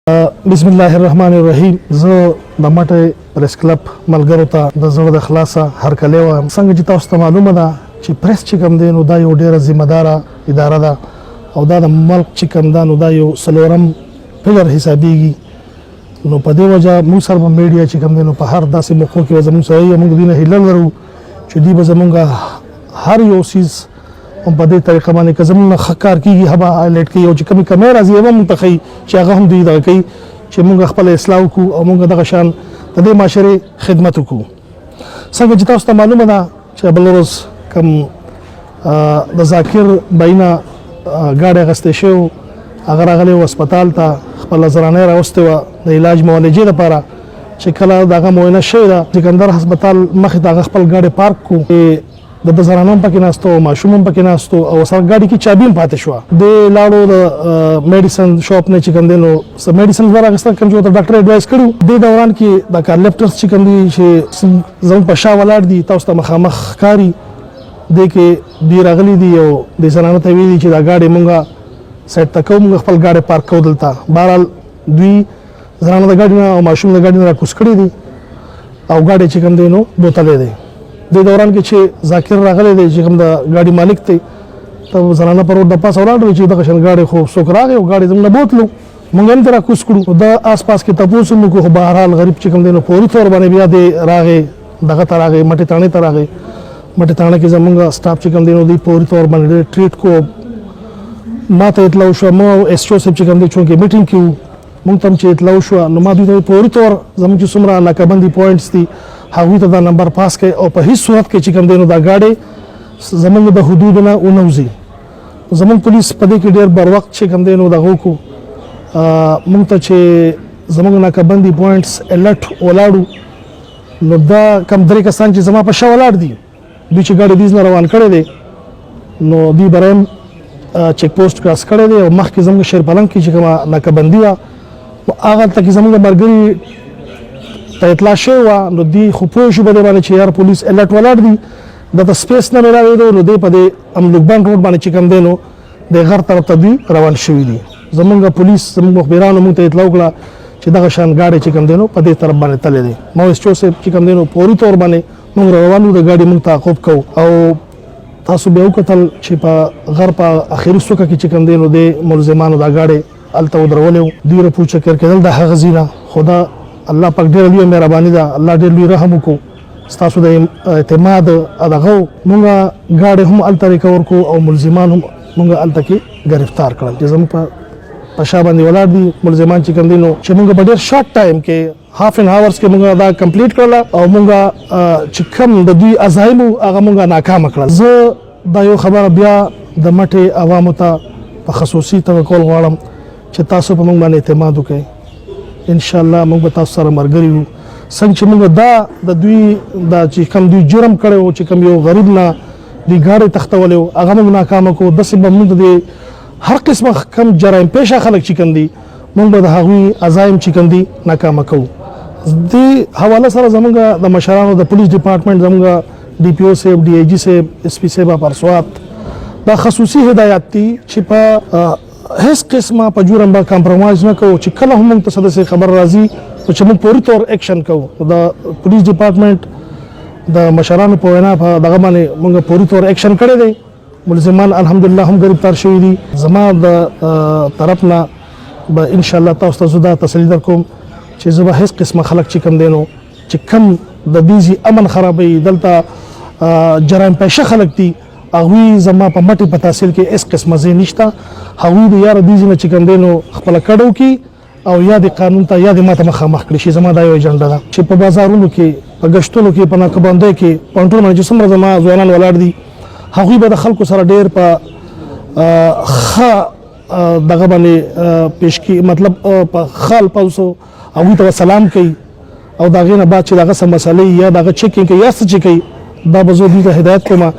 بسم الله الرحمن الرحیم. زه د مټې پریس کلب ملګرو ته د زړه د خلاصه هرکلی وایم. څنګه چې تاسو ته معلومه ده چې پریس چې کوم دی نو دا یو ډېره ذمه داره اداره ده او دا د ملک چې کوم ده نو دا یو څلورم پلر حسابیږي. نو په دې وجه موږ سره به میډیا چې کوم دی نو په هر داسې موقعو کې به زموږ سره وي. موږ دې نه هیله لرو چې دوی به زموږ هر یو څیز په دې طریقه باندې که زموږ نه ښه کار کېږي هغه هایلایټ کوي او چې کومې کمی راځي هغه موږ ته ښیي چې هغه هم دوی دغه کوي چې موږ خپله اصلاح وکړو او موږ دغه شان د دې معاشرې خدمت وکړو. څنګه چې تاسو ته معلومه ده چې بله ورځ کوم د ذاکر بهي نه ګاډی اخیستی شوی هغه راغلی و هسپتال ته خپله زرانۍ راوستې وه د علاج معالجې لپاره چې کله د هغه معاینه شوې ده سکندر هسپتال مخې ته هغه خپل ګاډی پارک کړو د زرانه هم پکې ناستو او ماشوم هم پکې ناستو او سره ګاډي کې چابي هم پاتې شوه. د لاړو د میډیسن شاپ نه چې کوم دی نو څه میډیسن راغېستل کوم چې ورته ډاکټر اډوایس کړي. دې دوران کې د کار لیفټرز چې کوم دي چې زموږ په شا ولاړ دي تاسو ته مخامخ ښکاري دې کې دوی راغلي دي او دې زنانه ته ویلي چې دا ګاډی مونږه سایډ ته کوو مونږ خپل ګاډی پارک کوو دلته. بهرحال دوی زنانه د ګاډي نه او ماشوم د ګاډي نه راکوز کړي دي او ګاډی چې کوم دی نو بوتلی دی. د دوران کې چې ذاکر راغلی دی چې کوم د ګاډي مالک دی ته زنانه پر روډ د پاسه ولاړ وي چې دغه شان ګاډی خو څوک راغی او ګاډی زموږ نه بوتلو مونږ هم ترې راکوز کړو. د آس پاس کې تپوس هم وکړو خو بهرحال غریب چې کوم دی نو فوري طور باندې بیا دی راغی دغه ته راغی مټې تاڼې ته راغی. مټې تاڼه کې زموږ سټاف چې کوم دی نو دوی فوري طور باندې ډېر ټریټ کو. ما ته اطلاع وشوه ما او ایس او صاحب چې کوم دی چونکې میټینګ کې وو مونږ ته هم چې اطلاع وشوه نو ما دوی ته فوري طور زموږ چې څومره ناکهبندي پوینټس دي هغوی ته دا نمبر پاس کړي او په هیڅ صورت کې چې کوم دی نو دا ګاډی زموږ د حدودو نه ونوځي. زموږ پولیس په دې کې ډېر بر وخت چې کوم دی نو دغه وکړو مونږ ته چې زموږ ناکهبندي پوینټس الرټ ولاړو نو دا کم درې کسان چې زما په شا ولاړ دي دوی چې ګاډی دیز نه روان کړی دی نو دوی برایم چیک پوسټ کراس کړی دی او مخکې زموږ شیرپلنګ کې چې کومه ناکهبندي وه هغه ته کې زموږ ملګري ته اطلاع شوې وه نو دوی خو پوه شو په دې باندې چې یار پولیس الرټ ولاړ دي دته سپیس نه مې راوېدو نو دی په دې املوکبند روډ باندې چې کوم دی نو د غر طرف ته دوی روان شوي دي. زموږ پولیس زموږ مخبرانو موږ ته اطلاع وکړه چې دغه شان ګاډی چې کوم دی نو په دې طرف باندې تللی دی. ما ایس او صاحب چې کوم دی نو فوري طور باندې موږ روان وو د ګاډي موږ تعقب کوو او تاسو بیا وکتل چې په غر په اخري څوکه کې چې کوم دی نو د ملزمانو دا ګاډی هلته ودرولی و دوی راپور چکر کېدل د هغه ځای نه خو دا الله پاک ډېره لویه مهرباني ده الله ډېر لوی رحم وکړو ستاسو د اعتماد دغه مونږ ګاډی هم هلته ریکور کړو او ملزمان هم مونږ هلته کې گرفتار کړل چې زموږ په شا باندې ولاړ دي ملزمان چې کوم دي نو چې مونږ په ډېر شارټ ټایم کې هاف ان هاورس کې مونږ دا کمپلیټ کړله او مونږ چې کوم د دوی عزایم هغه مونږ ناکامه کړل. زه دا یو خبره بیا د مټې عوامو ته په خصوصي توګه کول غواړم چې تاسو په مونږ باندې اعتماد وکړئ. ان شاء الله موږ به تاسو سره مرګري یو. څنګه چې موږ دا د دوی دا چې کوم دوی جرم کړی و چې کوم یو غریب نه دوی ګاډی تختولی و هغه موږ ناکامه کړو. داسې به موږ د هر قسمه کم جرایم پیشه خلک چې کوم دي موږ به د هغوی عزایم چې کوم دي ناکامه کوو. دې حواله سره زموږ د مشرانو د پولیس ډپارټمنټ زموږ ډي پي او صاحب ډي آی جي صاحب اس پي صاحب پرسوات دا خصوصي هدایات دي چې په هیڅ قسمه په جرم به کمپرومایز نه کوو چې کله هم موږ ته څه داسې خبر راځي نو چې موږ فوري طور ایکشن کوو. د پولیس ډپارټمنټ د مشرانو په وینا په دغه باندې موږ فوري طور ایکشن کړی دی. ملزمان الحمدلله هم گرفتار شوي دي. زما د طرف نه به انشاءالله تاسو ته زه دا تسلي درکوم چې زه به هیڅ قسمه خلک چې کوم دی نو چې کم د دې امن خرابوي دلته جرایم پیشه خلک دي هغوی زما په مټې په تحصیل کې هیڅ قسمه ځای نشته. هغوی د یاره دې ځای نه چې کوم دی نو خپله کډو کړي او یا د قانون ته یا د ما ته مخامخ کړي شي. زما دا یو ایجنډا ده چې په بازارونو کې په ګشتونو کې په ناکهبندیو کې پوینټونو باندې چې څومره زما ځوانان ولاړ دي هغوی به د خلکو سره ډېر په ښه دغه باندې پیش کړي مطلب په ښه الفاظو هغوی ته سلام کوي او د هغې نه بعد چې دغه څه مسلې یا دغه چیکینګ کوي یا څه چې کوي دا به زه دوی ته هدایت کوم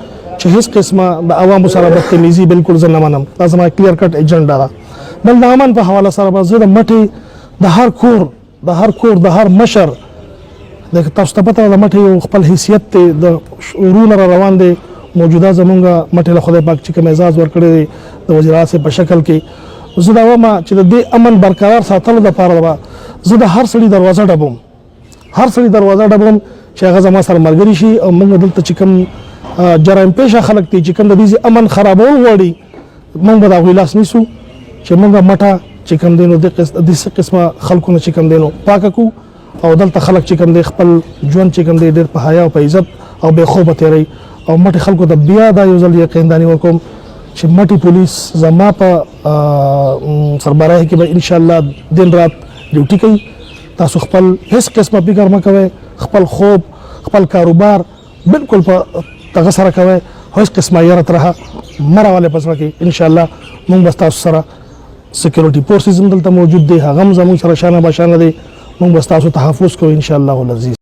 چې هیڅ قسمه د عوامو سره بدتمیزي بالکل زه نه منم. دا زما کلیر کټ ایجنډا ده. بل د امن په حواله سره به زه د مټې د هر کور د هر مشر تاسو ته پته د مټې یو خپل حیثیت دی د ورونه را روان دی موجوده زمونږ مټې له خدای پاک چې کوم اعزاز ورکړی دی د وزیر اعظم په شکل کې زه دا وایم چې د دې امن برقرار ساتلو لپاره به زه د هر سړي دروازه ډبوم چې هغه زما سره ملګري شي او موږ دلته چې کوم جرایم پیشه خلک دي چې کوم د دې امن خرابول غواړي موږ به د هغوی لاس نیسو چې موږ مټه چې کوم دی نو داسې قسمه خلکو نه چې کوم دی نو پاکه کړو او دلته خلک چې کوم دی خپل ژوند چې کوم دی ډېر په حیا او په عزت او بې خوبه تېروي او مټې خلکو ته بیا دا یو ځل یقینداني ورکوم چې مټې پولیس زما په سربراهي کې به انشاءالله دن رات ډیوټي کوي. تاسو خپل هیڅ قسمه فکر مه کوئ، خپل خوب خپل کاروبار بالکل په دغه سره کوئ، هیڅ قسمه یاره ترهه مه راولئ په زړه کې. انشاءالله موږ به ستاسو سره سکیورټي فورسز هم دلته موجود دی، هغه هم زموږ سره شانه بشانه دی، موږ به ستاسو تحفظ کوو انشاءالله العزیز.